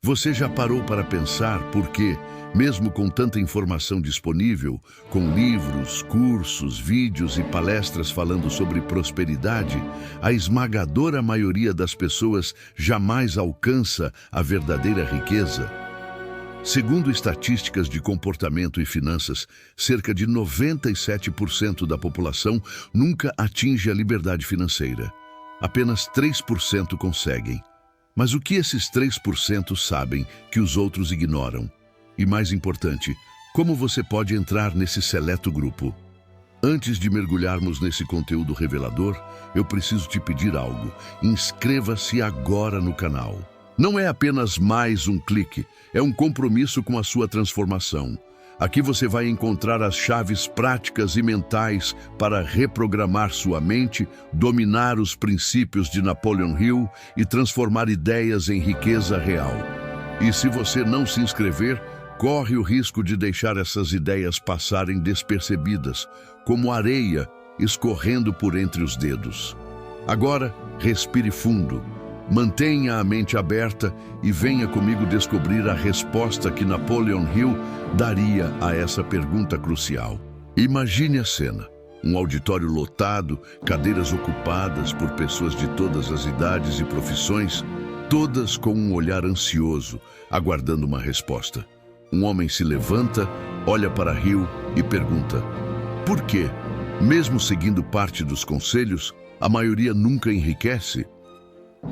Você já parou para pensar por que, mesmo com tanta informação disponível, com livros, cursos, vídeos e palestras falando sobre prosperidade, a esmagadora maioria das pessoas jamais alcança a verdadeira riqueza? Segundo estatísticas de comportamento e finanças, cerca de 97% da população nunca atinge a liberdade financeira. Apenas 3% conseguem. Mas o que esses 3% sabem que os outros ignoram? E mais importante, como você pode entrar nesse seleto grupo? Antes de mergulharmos nesse conteúdo revelador, eu preciso te pedir algo. Inscreva-se agora no canal. Não é apenas mais um clique, é um compromisso com a sua transformação. Aqui você vai encontrar as chaves práticas e mentais para reprogramar sua mente, dominar os princípios de Napoleon Hill e transformar ideias em riqueza real. E se você não se inscrever, corre o risco de deixar essas ideias passarem despercebidas, como areia escorrendo por entre os dedos. Agora, respire fundo. Mantenha a mente aberta e venha comigo descobrir a resposta que Napoleon Hill daria a essa pergunta crucial. Imagine a cena. Um auditório lotado, cadeiras ocupadas por pessoas de todas as idades e profissões, todas com um olhar ansioso, aguardando uma resposta. Um homem se levanta, olha para Hill e pergunta: por quê? Mesmo seguindo parte dos conselhos, a maioria nunca enriquece?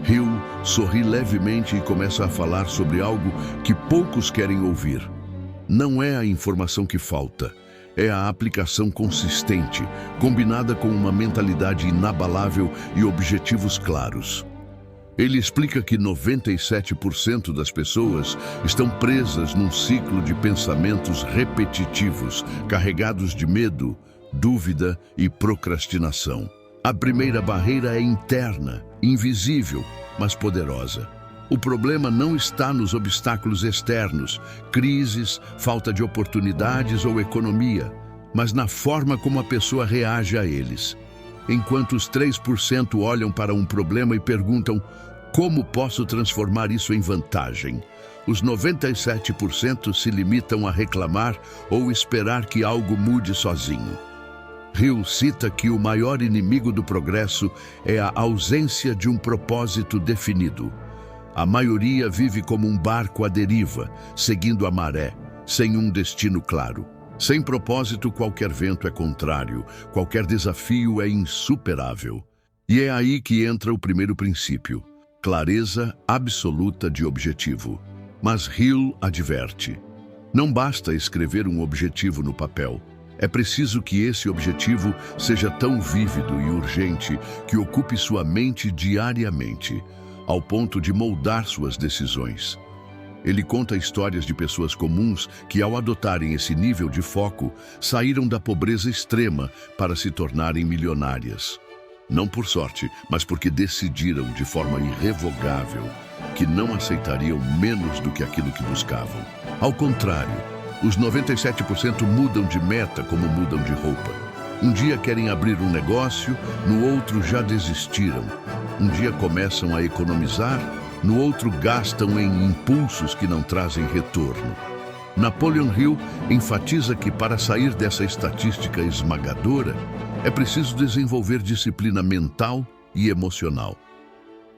Hill sorri levemente e começa a falar sobre algo que poucos querem ouvir. Não é a informação que falta, é a aplicação consistente, combinada com uma mentalidade inabalável e objetivos claros. Ele explica que 97% das pessoas estão presas num ciclo de pensamentos repetitivos, carregados de medo, dúvida e procrastinação. A primeira barreira é interna, invisível, mas poderosa. O problema não está nos obstáculos externos, crises, falta de oportunidades ou economia, mas na forma como a pessoa reage a eles. Enquanto os 3% olham para um problema e perguntam: como posso transformar isso em vantagem? Os 97% se limitam a reclamar ou esperar que algo mude sozinho. Hill cita que o maior inimigo do progresso é a ausência de um propósito definido. A maioria vive como um barco à deriva, seguindo a maré, sem um destino claro. Sem propósito, qualquer vento é contrário, qualquer desafio é insuperável. E é aí que entra o primeiro princípio: clareza absoluta de objetivo. Mas Hill adverte: não basta escrever um objetivo no papel. É preciso que esse objetivo seja tão vívido e urgente que ocupe sua mente diariamente, ao ponto de moldar suas decisões. Ele conta histórias de pessoas comuns que, ao adotarem esse nível de foco, saíram da pobreza extrema para se tornarem milionárias. Não por sorte, mas porque decidiram de forma irrevogável que não aceitariam menos do que aquilo que buscavam. Ao contrário, os 97% mudam de meta como mudam de roupa. Um dia querem abrir um negócio, no outro já desistiram. Um dia começam a economizar, no outro gastam em impulsos que não trazem retorno. Napoleon Hill enfatiza que para sair dessa estatística esmagadora, é preciso desenvolver disciplina mental e emocional.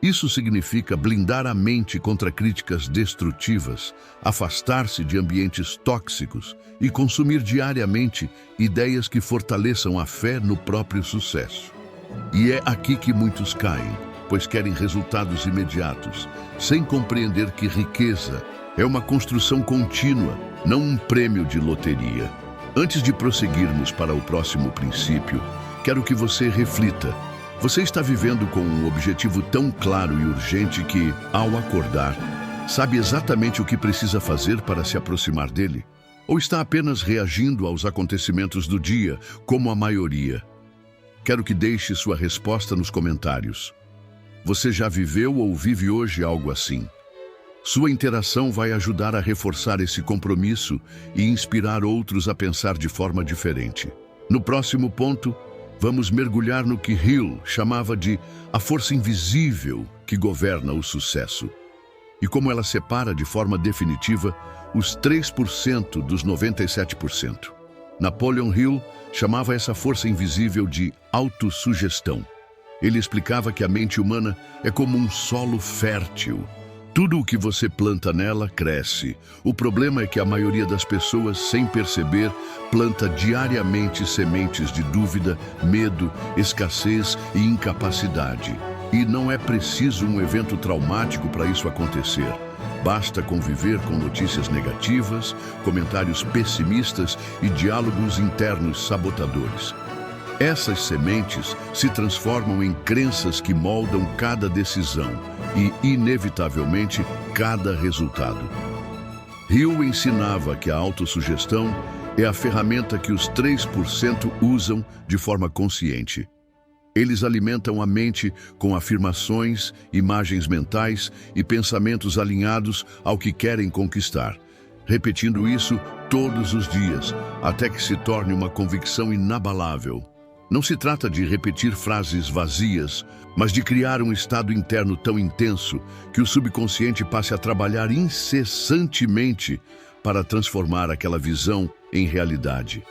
Isso significa blindar a mente contra críticas destrutivas, afastar-se de ambientes tóxicos e consumir diariamente ideias que fortaleçam a fé no próprio sucesso. E é aqui que muitos caem, pois querem resultados imediatos, sem compreender que riqueza é uma construção contínua, não um prêmio de loteria. Antes de prosseguirmos para o próximo princípio, quero que você reflita. Você está vivendo com um objetivo tão claro e urgente que, ao acordar, sabe exatamente o que precisa fazer para se aproximar dele? Ou está apenas reagindo aos acontecimentos do dia, como a maioria? Quero que deixe sua resposta nos comentários. Você já viveu ou vive hoje algo assim? Sua interação vai ajudar a reforçar esse compromisso e inspirar outros a pensar de forma diferente. No próximo ponto, vamos mergulhar no que Hill chamava de a força invisível que governa o sucesso. e como ela separa de forma definitiva os 3% dos 97%. Napoleon Hill chamava essa força invisível de autossugestão. Ele explicava que a mente humana é como um solo fértil. Tudo o que você planta nela cresce. O problema é que a maioria das pessoas, sem perceber, planta diariamente sementes de dúvida, medo, escassez e incapacidade. E não é preciso um evento traumático para isso acontecer. Basta conviver com notícias negativas, comentários pessimistas e diálogos internos sabotadores. Essas sementes se transformam em crenças que moldam cada decisão e, inevitavelmente, cada resultado. Hill ensinava que a autossugestão é a ferramenta que os 3% usam de forma consciente. Eles alimentam a mente com afirmações, imagens mentais e pensamentos alinhados ao que querem conquistar, repetindo isso todos os dias, até que se torne uma convicção inabalável. Não se trata de repetir frases vazias, mas de criar um estado interno tão intenso que o subconsciente passe a trabalhar incessantemente para transformar aquela visão em realidade.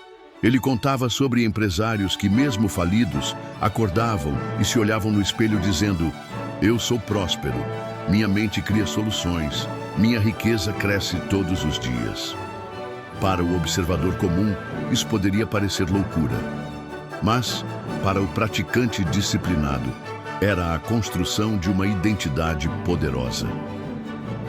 Ele contava sobre empresários que, mesmo falidos, acordavam e se olhavam no espelho dizendo: "Eu sou próspero, minha mente cria soluções, minha riqueza cresce todos os dias." Para o observador comum, isso poderia parecer loucura. Mas, para o praticante disciplinado, era a construção de uma identidade poderosa.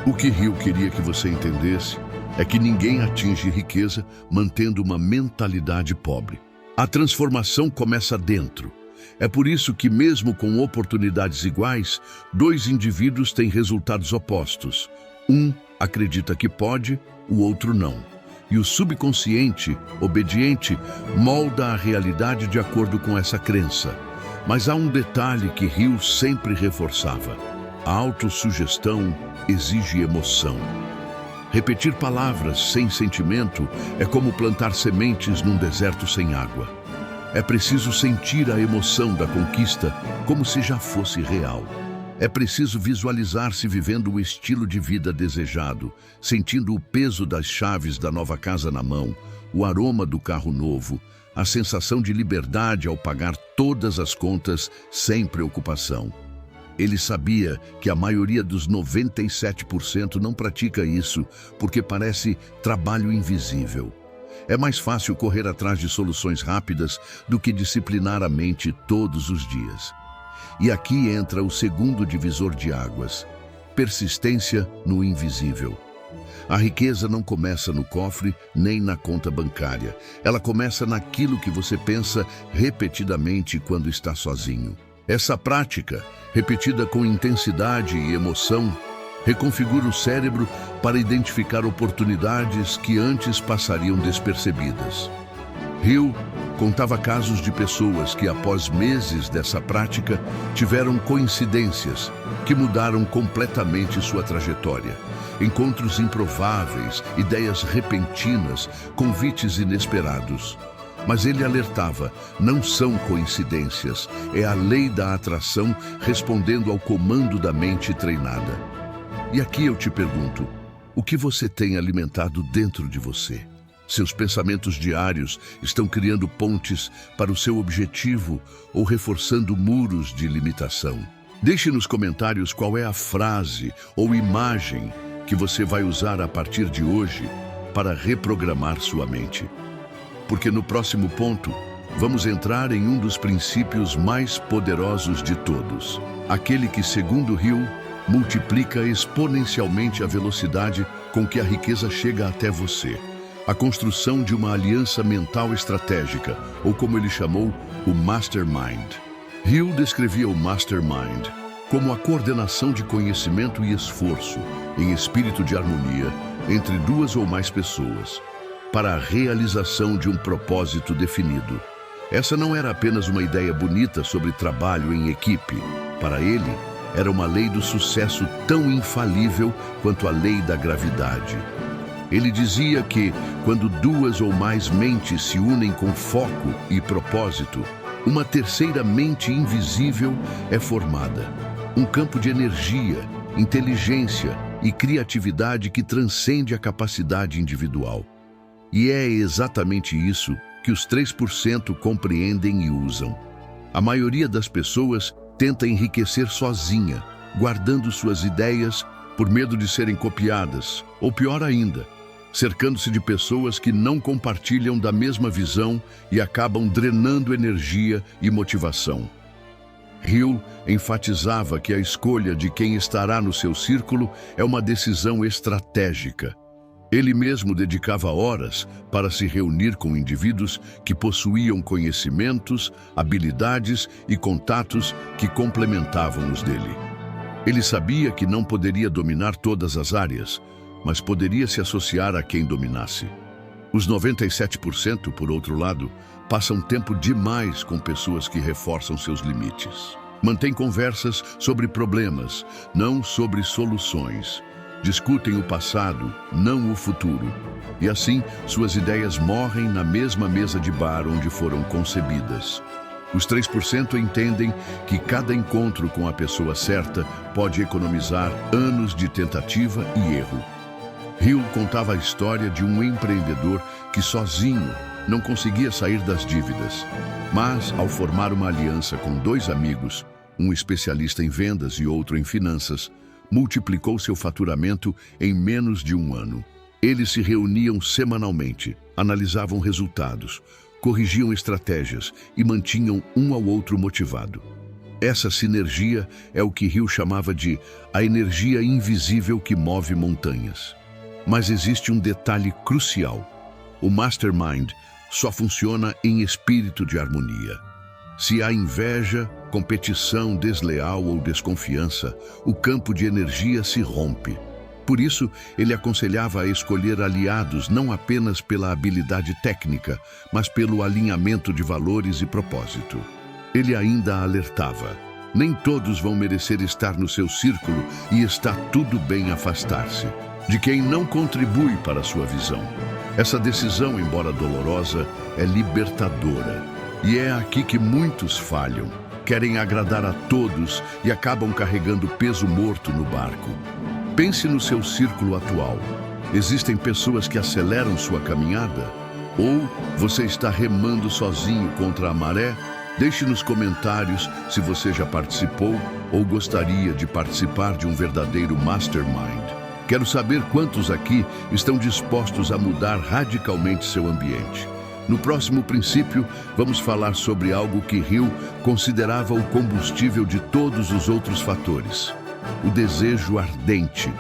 O que Hill queria que você entendesse é que ninguém atinge riqueza mantendo uma mentalidade pobre. A transformação começa dentro. É por isso que, mesmo com oportunidades iguais, dois indivíduos têm resultados opostos. Um acredita que pode, o outro não. E o subconsciente, obediente, molda a realidade de acordo com essa crença. Mas há um detalhe que Hill sempre reforçava: a autossugestão exige emoção. Repetir palavras sem sentimento é como plantar sementes num deserto sem água. É preciso sentir a emoção da conquista como se já fosse real. É preciso visualizar-se vivendo o estilo de vida desejado, sentindo o peso das chaves da nova casa na mão, o aroma do carro novo, a sensação de liberdade ao pagar todas as contas sem preocupação. Ele sabia que a maioria dos 97% não pratica isso porque parece trabalho invisível. É mais fácil correr atrás de soluções rápidas do que disciplinar a mente todos os dias. E aqui entra o segundo divisor de águas: persistência no invisível. A riqueza não começa no cofre nem na conta bancária. Ela começa naquilo que você pensa repetidamente quando está sozinho. Essa prática, repetida com intensidade e emoção, reconfigura o cérebro para identificar oportunidades que antes passariam despercebidas. Hill contava casos de pessoas que, após meses dessa prática, tiveram coincidências que mudaram completamente sua trajetória. Encontros improváveis, ideias repentinas, convites inesperados. Mas ele alertava: não são coincidências, é a lei da atração respondendo ao comando da mente treinada. E aqui eu te pergunto: o que você tem alimentado dentro de você? Seus pensamentos diários estão criando pontes para o seu objetivo ou reforçando muros de limitação? Deixe nos comentários qual é a frase ou imagem que você vai usar a partir de hoje para reprogramar sua mente. Porque no próximo ponto, vamos entrar em um dos princípios mais poderosos de todos. Aquele que, segundo Hill, multiplica exponencialmente a velocidade com que a riqueza chega até você. A construção de uma aliança mental estratégica, ou como ele chamou, o Mastermind. Hill descrevia o Mastermind como a coordenação de conhecimento e esforço, em espírito de harmonia, entre duas ou mais pessoas, para a realização de um propósito definido. Essa não era apenas uma ideia bonita sobre trabalho em equipe. Para ele, era uma lei do sucesso tão infalível quanto a lei da gravidade. Ele dizia que, quando duas ou mais mentes se unem com foco e propósito, uma terceira mente invisível é formada. Um campo de energia, inteligência e criatividade que transcende a capacidade individual. E é exatamente isso que os 3% compreendem e usam. A maioria das pessoas tenta enriquecer sozinha, guardando suas ideias por medo de serem copiadas, ou pior ainda, cercando-se de pessoas que não compartilham da mesma visão e acabam drenando energia e motivação. Hill enfatizava que a escolha de quem estará no seu círculo é uma decisão estratégica. Ele mesmo dedicava horas para se reunir com indivíduos que possuíam conhecimentos, habilidades e contatos que complementavam os dele. Ele sabia que não poderia dominar todas as áreas, mas poderia se associar a quem dominasse. Os 97%, por outro lado, passam tempo demais com pessoas que reforçam seus limites. Mantêm conversas sobre problemas, não sobre soluções. Discutem o passado, não o futuro. E assim, suas ideias morrem na mesma mesa de bar onde foram concebidas. Os 3% entendem que cada encontro com a pessoa certa pode economizar anos de tentativa e erro. Hill contava a história de um empreendedor que sozinho não conseguia sair das dívidas, mas ao formar uma aliança com 2 amigos, um especialista em vendas e outro em finanças, multiplicou seu faturamento em menos de 1 ano. Eles se reuniam semanalmente, analisavam resultados, corrigiam estratégias e mantinham um ao outro motivado. Essa sinergia é o que Hill chamava de a energia invisível que move montanhas. Mas existe um detalhe crucial. O mastermind só funciona em espírito de harmonia. Se há inveja, competição desleal ou desconfiança, o campo de energia se rompe. Por isso, ele aconselhava a escolher aliados não apenas pela habilidade técnica, mas pelo alinhamento de valores e propósito. Ele ainda alertava: nem todos vão merecer estar no seu círculo e está tudo bem afastar-se de quem não contribui para a sua visão. Essa decisão, embora dolorosa, é libertadora. E é aqui que muitos falham. Querem agradar a todos e acabam carregando peso morto no barco. Pense no seu círculo atual. Existem pessoas que aceleram sua caminhada? Ou você está remando sozinho contra a maré? Deixe nos comentários se você já participou ou gostaria de participar de um verdadeiro mastermind. Quero saber quantos aqui estão dispostos a mudar radicalmente seu ambiente. No próximo princípio, vamos falar sobre algo que Hill considerava o combustível de todos os outros fatores: o desejo ardente.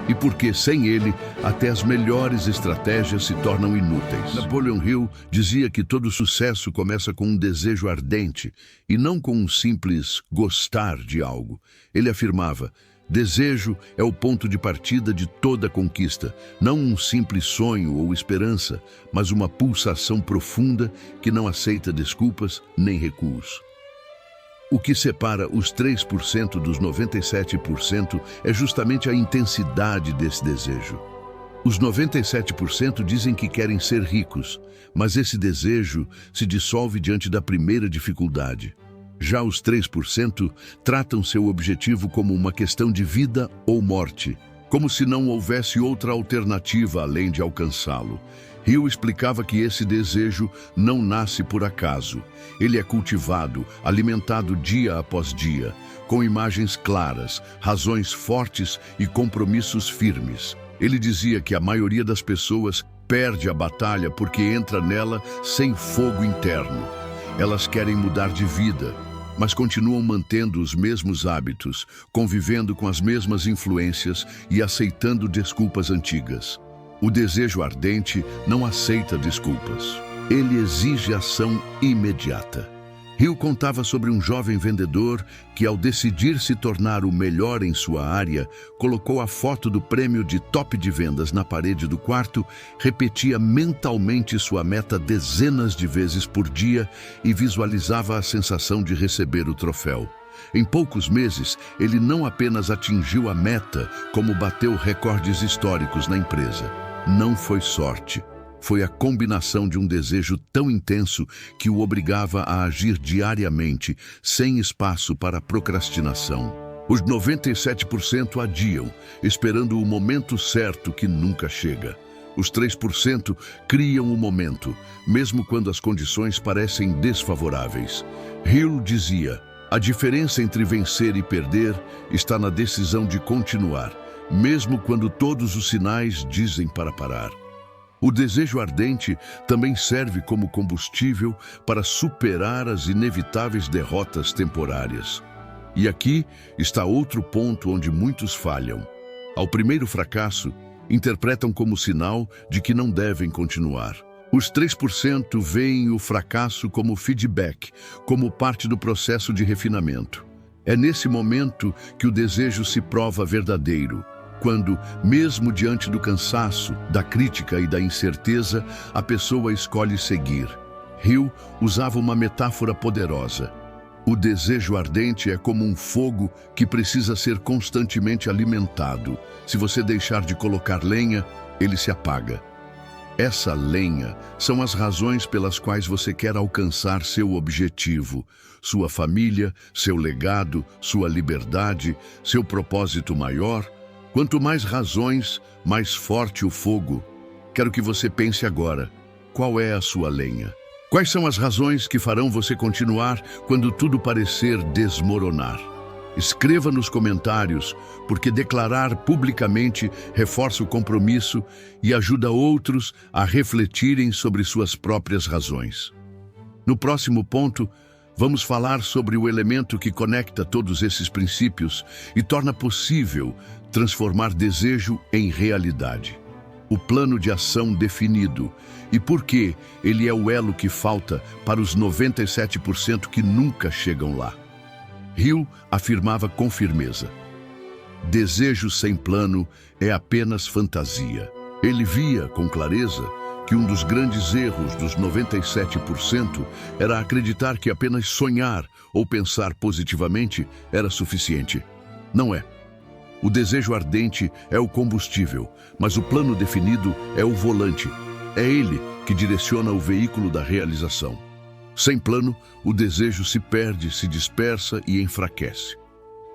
E porque sem ele, até as melhores estratégias se tornam inúteis. Napoleon Hill dizia que todo sucesso começa com um desejo ardente e não com um simples gostar de algo. Ele afirmava: desejo é o ponto de partida de toda conquista, não um simples sonho ou esperança, mas uma pulsação profunda que não aceita desculpas nem recuos. O que separa os 3% dos 97% é justamente a intensidade desse desejo. Os 97% dizem que querem ser ricos, mas esse desejo se dissolve diante da primeira dificuldade. Já os 3% tratam seu objetivo como uma questão de vida ou morte, como se não houvesse outra alternativa além de alcançá-lo. Hill explicava que esse desejo não nasce por acaso. Ele é cultivado, alimentado dia após dia, com imagens claras, razões fortes e compromissos firmes. Ele dizia que a maioria das pessoas perde a batalha porque entra nela sem fogo interno. Elas querem mudar de vida, mas continuam mantendo os mesmos hábitos, convivendo com as mesmas influências e aceitando desculpas antigas. O desejo ardente não aceita desculpas. Ele exige ação imediata. Hill contava sobre um jovem vendedor que, ao decidir se tornar o melhor em sua área, colocou a foto do prêmio de top de vendas na parede do quarto, repetia mentalmente sua meta dezenas de vezes por dia e visualizava a sensação de receber o troféu. Em poucos meses, ele não apenas atingiu a meta, como bateu recordes históricos na empresa. Não foi sorte. Foi a combinação de um desejo tão intenso que o obrigava a agir diariamente, sem espaço para procrastinação. Os 97% adiam, esperando o momento certo que nunca chega. Os 3% criam o momento, mesmo quando as condições parecem desfavoráveis. Hill dizia: a diferença entre vencer e perder está na decisão de continuar, mesmo quando todos os sinais dizem para parar. O desejo ardente também serve como combustível para superar as inevitáveis derrotas temporárias. E aqui está outro ponto onde muitos falham. Ao primeiro fracasso, interpretam como sinal de que não devem continuar. Os 3% veem o fracasso como feedback, como parte do processo de refinamento. É nesse momento que o desejo se prova verdadeiro, quando, mesmo diante do cansaço, da crítica e da incerteza, a pessoa escolhe seguir. Hill usava uma metáfora poderosa. O desejo ardente é como um fogo que precisa ser constantemente alimentado. Se você deixar de colocar lenha, ele se apaga. Essa lenha são as razões pelas quais você quer alcançar seu objetivo, sua família, seu legado, sua liberdade, seu propósito maior. Quanto mais razões, mais forte o fogo. Quero que você pense agora: qual é a sua lenha? Quais são as razões que farão você continuar quando tudo parecer desmoronar? Escreva nos comentários, porque declarar publicamente reforça o compromisso e ajuda outros a refletirem sobre suas próprias razões. No próximo ponto, vamos falar sobre o elemento que conecta todos esses princípios e torna possível transformar desejo em realidade. O plano de ação definido e por que ele é o elo que falta para os 97% que nunca chegam lá. Hill afirmava com firmeza: desejo sem plano é apenas fantasia. Ele via com clareza que um dos grandes erros dos 97% era acreditar que apenas sonhar ou pensar positivamente era suficiente. Não é. O desejo ardente é o combustível, mas o plano definido é o volante. É ele que direciona o veículo da realização. Sem plano, o desejo se perde, se dispersa e enfraquece.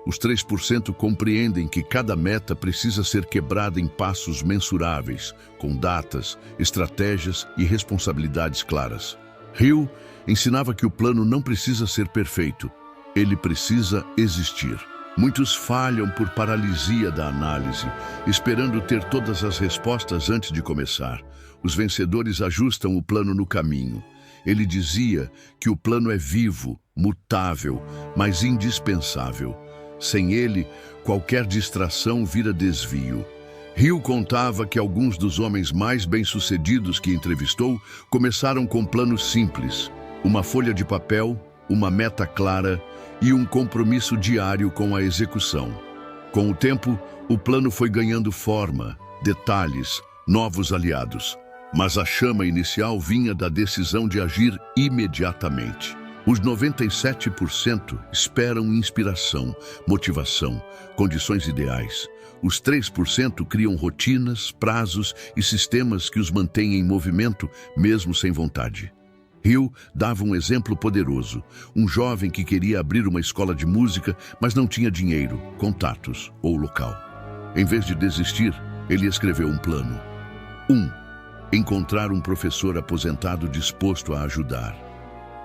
Os 3% compreendem que cada meta precisa ser quebrada em passos mensuráveis, com datas, estratégias e responsabilidades claras. Hill ensinava que o plano não precisa ser perfeito, ele precisa existir. Muitos falham por paralisia da análise, esperando ter todas as respostas antes de começar. Os vencedores ajustam o plano no caminho. Ele dizia que o plano é vivo, mutável, mas indispensável. Sem ele, qualquer distração vira desvio. Hill contava que alguns dos homens mais bem-sucedidos que entrevistou começaram com planos simples: uma folha de papel, uma meta clara e um compromisso diário com a execução. Com o tempo, o plano foi ganhando forma, detalhes, novos aliados. Mas a chama inicial vinha da decisão de agir imediatamente. Os 97% esperam inspiração, motivação, condições ideais. Os 3% criam rotinas, prazos e sistemas que os mantêm em movimento, mesmo sem vontade. Hill dava um exemplo poderoso. Um jovem que queria abrir uma escola de música, mas não tinha dinheiro, contatos ou local. Em vez de desistir, ele escreveu um plano. 1. Encontrar um professor aposentado disposto a ajudar.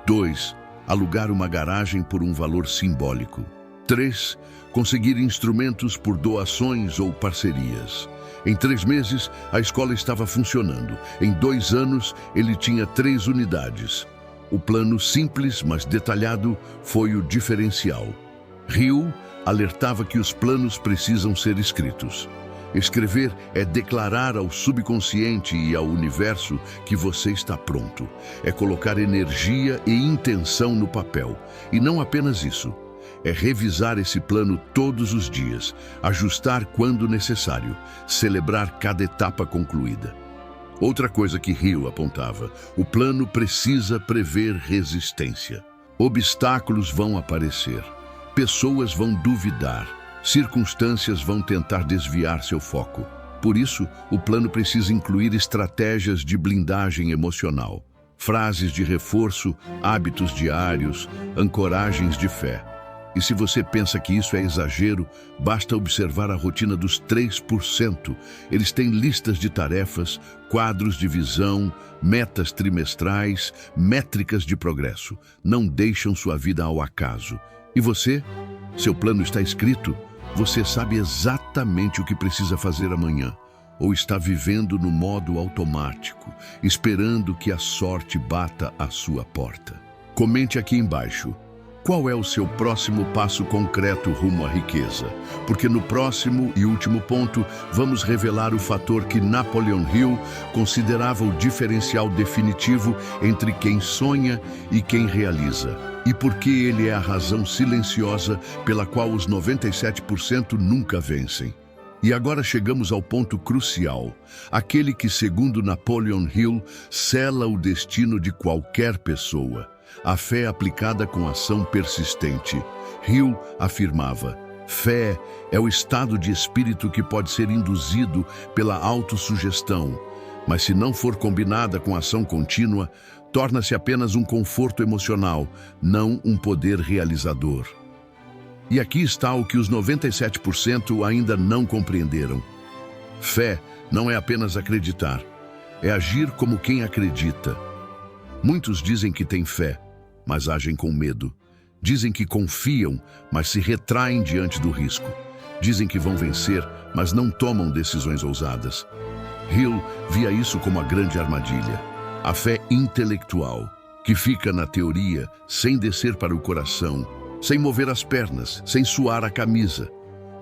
2. Alugar uma garagem por um valor simbólico. 3. Conseguir instrumentos por doações ou parcerias. Em 3 meses, a escola estava funcionando. Em 2 anos, ele tinha 3 unidades. O plano simples, mas detalhado, foi o diferencial. Hill alertava que os planos precisam ser escritos. Escrever é declarar ao subconsciente e ao universo que você está pronto. É colocar energia e intenção no papel. E não apenas isso. É revisar esse plano todos os dias, ajustar quando necessário, celebrar cada etapa concluída. Outra coisa que Hill apontava: o plano precisa prever resistência. Obstáculos vão aparecer, pessoas vão duvidar, circunstâncias vão tentar desviar seu foco. Por isso, o plano precisa incluir estratégias de blindagem emocional, frases de reforço, hábitos diários, ancoragens de fé. E se você pensa que isso é exagero, basta observar a rotina dos 3%. Eles têm listas de tarefas, quadros de visão, metas trimestrais, métricas de progresso. Não deixam sua vida ao acaso. E você? Seu plano está escrito? Você sabe exatamente o que precisa fazer amanhã. Ou está vivendo no modo automático, esperando que a sorte bata à sua porta? Comente aqui embaixo. Qual é o seu próximo passo concreto rumo à riqueza? Porque no próximo e último ponto, vamos revelar o fator que Napoleon Hill considerava o diferencial definitivo entre quem sonha e quem realiza. E por que ele é a razão silenciosa pela qual os 97% nunca vencem. E agora chegamos ao ponto crucial, aquele que, segundo Napoleon Hill, sela o destino de qualquer pessoa. A fé aplicada com ação persistente. Hill afirmava: fé é o estado de espírito que pode ser induzido pela autossugestão, mas se não for combinada com ação contínua, torna-se apenas um conforto emocional, não um poder realizador. E aqui está o que os 97% ainda não compreenderam. Fé não é apenas acreditar, é agir como quem acredita. Muitos dizem que têm fé, mas agem com medo. Dizem que confiam, mas se retraem diante do risco. Dizem que vão vencer, mas não tomam decisões ousadas. Hill via isso como a grande armadilha. A fé intelectual, que fica na teoria, sem descer para o coração, sem mover as pernas, sem suar a camisa.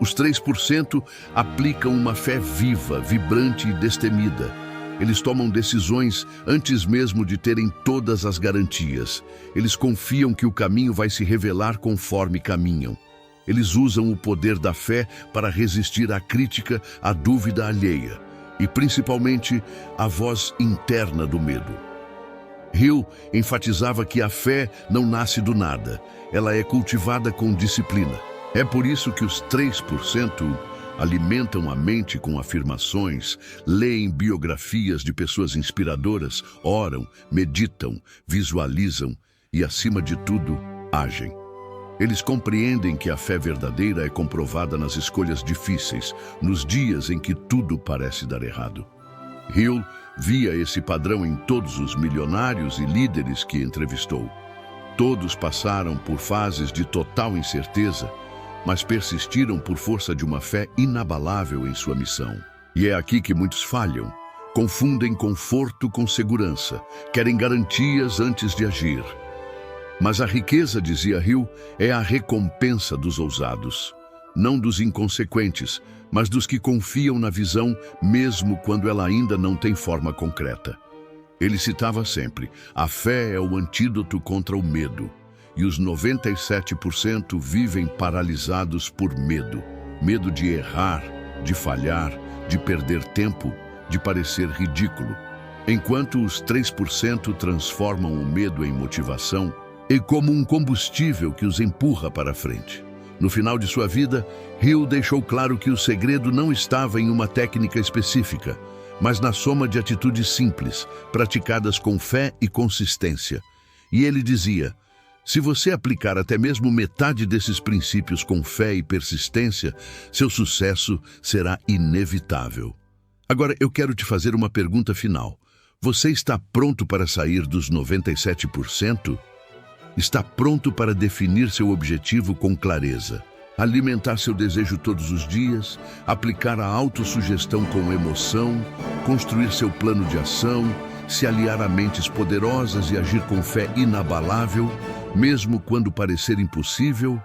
Os 3% aplicam uma fé viva, vibrante e destemida. Eles tomam decisões antes mesmo de terem todas as garantias. Eles confiam que o caminho vai se revelar conforme caminham. Eles usam o poder da fé para resistir à crítica, à dúvida alheia e, principalmente, à voz interna do medo. Hill enfatizava que a fé não nasce do nada, ela é cultivada com disciplina. É por isso que os 3% alimentam a mente com afirmações, leem biografias de pessoas inspiradoras, oram, meditam, visualizam e, acima de tudo, agem. Eles compreendem que a fé verdadeira é comprovada nas escolhas difíceis, nos dias em que tudo parece dar errado. Hill via esse padrão em todos os milionários e líderes que entrevistou. Todos passaram por fases de total incerteza, mas persistiram por força de uma fé inabalável em sua missão. E é aqui que muitos falham. Confundem conforto com segurança, querem garantias antes de agir. Mas a riqueza, dizia Hill, é a recompensa dos ousados. Não dos inconsequentes, mas dos que confiam na visão, mesmo quando ela ainda não tem forma concreta. Ele citava sempre: a fé é o antídoto contra o medo. E os 97% vivem paralisados por medo. Medo de errar, de falhar, de perder tempo, de parecer ridículo. Enquanto os 3% transformam o medo em motivação e como um combustível que os empurra para a frente. No final de sua vida, Hill deixou claro que o segredo não estava em uma técnica específica, mas na soma de atitudes simples, praticadas com fé e consistência. E ele dizia: se você aplicar até mesmo metade desses princípios com fé e persistência, seu sucesso será inevitável. Agora, eu quero te fazer uma pergunta final. Você está pronto para sair dos 97%? Está pronto para definir seu objetivo com clareza, alimentar seu desejo todos os dias, aplicar a autossugestão com emoção, construir seu plano de ação, se aliar a mentes poderosas e agir com fé inabalável, mesmo quando parecer impossível?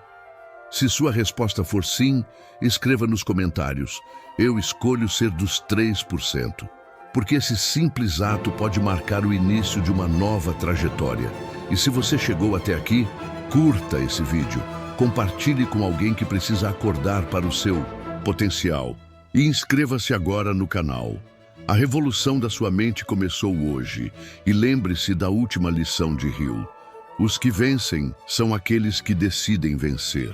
Se sua resposta for sim, escreva nos comentários: eu escolho ser dos 3%. Porque esse simples ato pode marcar o início de uma nova trajetória. E se você chegou até aqui, curta esse vídeo, compartilhe com alguém que precisa acordar para o seu potencial e inscreva-se agora no canal. A revolução da sua mente começou hoje e lembre-se da última lição de Hill: os que vencem são aqueles que decidem vencer.